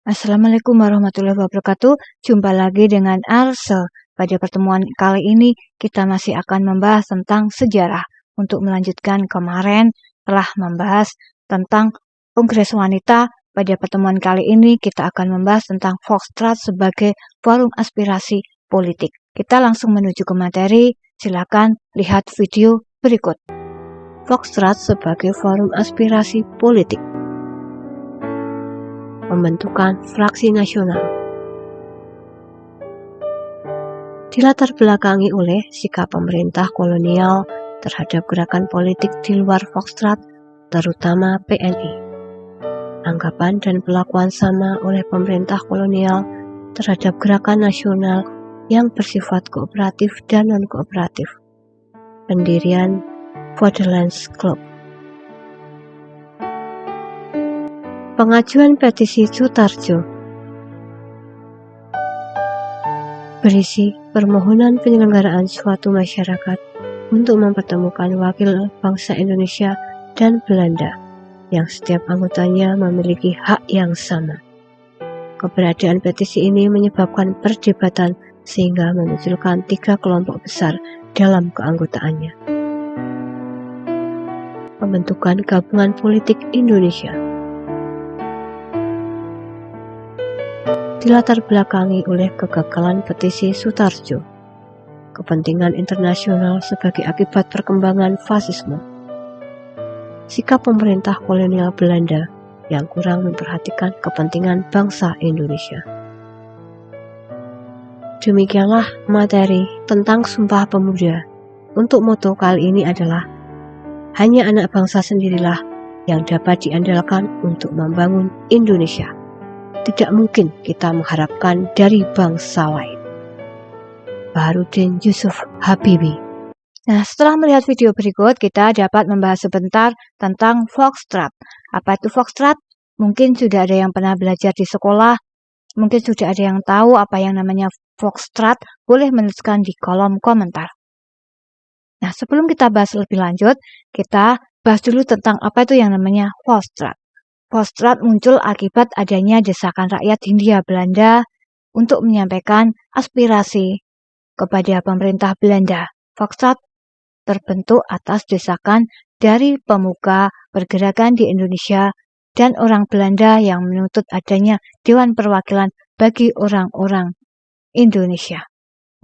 Assalamualaikum warahmatullahi wabarakatuh. Jumpa lagi dengan Arse. Pada pertemuan kali ini kita masih akan membahas tentang sejarah. Untuk melanjutkan kemarin telah membahas tentang Kongres Wanita. Pada pertemuan kali ini kita akan membahas tentang Foxtrot sebagai forum aspirasi politik. Kita langsung menuju ke materi. Silakan lihat video berikut. Foxtrot sebagai forum aspirasi politik. Pembentukan fraksi nasional dilatar belakangi oleh sikap pemerintah kolonial terhadap gerakan politik di luar Foxtrot, terutama PNI. Anggapan dan perlakuan sama oleh pemerintah kolonial terhadap gerakan nasional yang bersifat kooperatif dan non-kooperatif. Pendirian Fatherlands Club. Pengajuan petisi Sutarjo berisi permohonan penyelenggaraan suatu masyarakat untuk mempertemukan wakil bangsa Indonesia dan Belanda yang setiap anggotanya memiliki hak yang sama. Keberadaan petisi ini menyebabkan perdebatan sehingga memunculkan 3 kelompok besar dalam keanggotaannya. Pembentukan Gabungan Politik Indonesia dilatar belakangi oleh kegagalan petisi Sutarjo, kepentingan internasional sebagai akibat perkembangan fasisme, sikap pemerintah kolonial Belanda yang kurang memperhatikan kepentingan bangsa Indonesia. Demikianlah materi tentang Sumpah Pemuda. Untuk moto kali ini adalah hanya anak bangsa sendirilah yang dapat diandalkan untuk membangun Indonesia. Tidak mungkin kita mengharapkan dari bangsa lain. Baharudin Yusuf Habibie. Nah, setelah melihat video berikut, kita dapat membahas sebentar tentang Foxtrot. Apa itu Foxtrot? Mungkin sudah ada yang pernah belajar di sekolah, mungkin sudah ada yang tahu apa yang namanya Foxtrot, boleh menuliskan di kolom komentar. Nah, sebelum kita bahas lebih lanjut, kita bahas dulu tentang apa itu yang namanya Foxtrot. Foxtrot muncul akibat adanya desakan rakyat Hindia Belanda untuk menyampaikan aspirasi kepada pemerintah Belanda. Foxtrot terbentuk atas desakan dari pemuka pergerakan di Indonesia dan orang Belanda yang menuntut adanya Dewan Perwakilan bagi orang-orang Indonesia.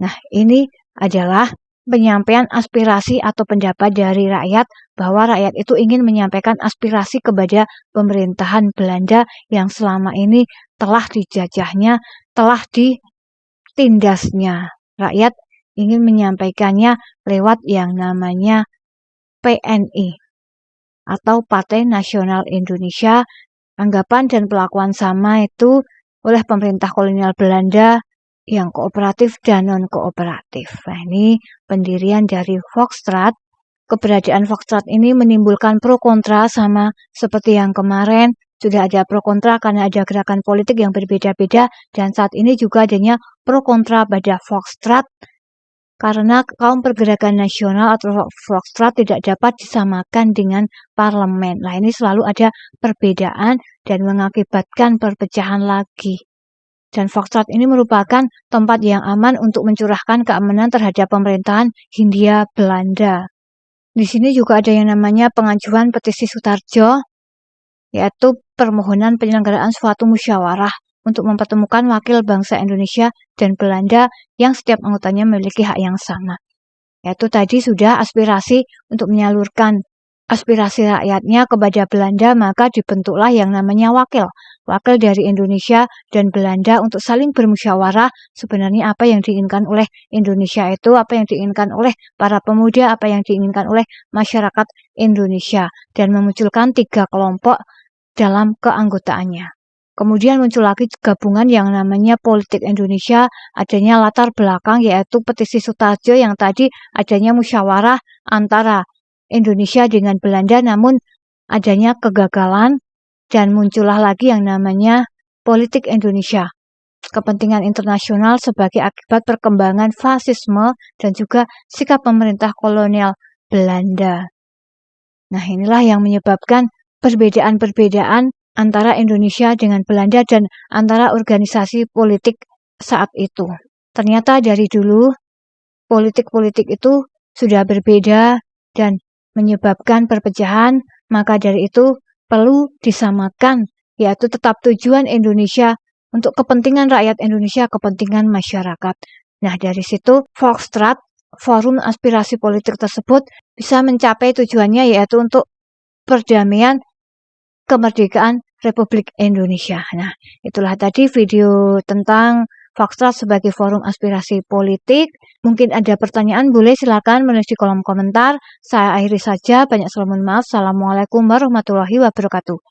Nah, ini adalah penyampaian aspirasi atau pendapat dari rakyat bahwa rakyat itu ingin menyampaikan aspirasi kepada pemerintahan Belanda yang selama ini telah dijajahnya, telah ditindasnya. Rakyat ingin menyampaikannya lewat yang namanya PNI atau Partai Nasional Indonesia. Anggapan dan perlakuan sama itu oleh pemerintah kolonial Belanda yang kooperatif dan non-kooperatif. Nah, ini pendirian dari Foxtrot. Keberadaan Foxtrot ini menimbulkan pro kontra sama seperti yang kemarin. Sudah ada pro kontra karena ada gerakan politik yang berbeda-beda, dan saat ini juga adanya pro kontra pada Foxtrot karena kaum pergerakan nasional atau Foxtrot tidak dapat disamakan dengan parlemen. Nah, ini selalu ada perbedaan dan mengakibatkan perpecahan lagi. Dan Foxtrot ini merupakan tempat yang aman untuk mencurahkan keamanan terhadap pemerintahan Hindia Belanda. Di sini juga ada yang namanya pengajuan petisi Sutarjo, yaitu permohonan penyelenggaraan suatu musyawarah untuk mempertemukan wakil bangsa Indonesia dan Belanda yang setiap anggotanya memiliki hak yang sama. Yaitu tadi sudah aspirasi untuk menyalurkan aspirasi rakyatnya kepada Belanda, maka dibentuklah yang namanya wakil dari Indonesia dan Belanda untuk saling bermusyawarah sebenarnya apa yang diinginkan oleh Indonesia itu, apa yang diinginkan oleh para pemuda, apa yang diinginkan oleh masyarakat Indonesia, dan memunculkan 3 kelompok dalam keanggotaannya. Kemudian muncul lagi gabungan yang namanya Politik Indonesia, adanya latar belakang yaitu petisi Sutarjo yang tadi adanya musyawarah antara Indonesia dengan Belanda, namun adanya kegagalan dan muncullah lagi yang namanya Politik Indonesia, kepentingan internasional sebagai akibat perkembangan fasisme dan juga sikap pemerintah kolonial Belanda. Nah, inilah yang menyebabkan perbedaan-perbedaan antara Indonesia dengan Belanda dan antara organisasi politik saat itu. Ternyata dari dulu politik-politik itu sudah berbeda dan menyebabkan perpecahan, maka dari itu perlu disamakan, yaitu tetap tujuan Indonesia untuk kepentingan rakyat Indonesia, kepentingan masyarakat. Nah, dari situ Volksstraat, forum aspirasi politik tersebut bisa mencapai tujuannya, yaitu untuk perdamaian kemerdekaan Republik Indonesia. Nah, itulah tadi video tentang Volksstraat sebagai forum aspirasi politik. Mungkin ada pertanyaan, boleh silakan menulis di kolom komentar. Saya akhiri saja, banyak salam mohon maaf. Assalamualaikum warahmatullahi wabarakatuh.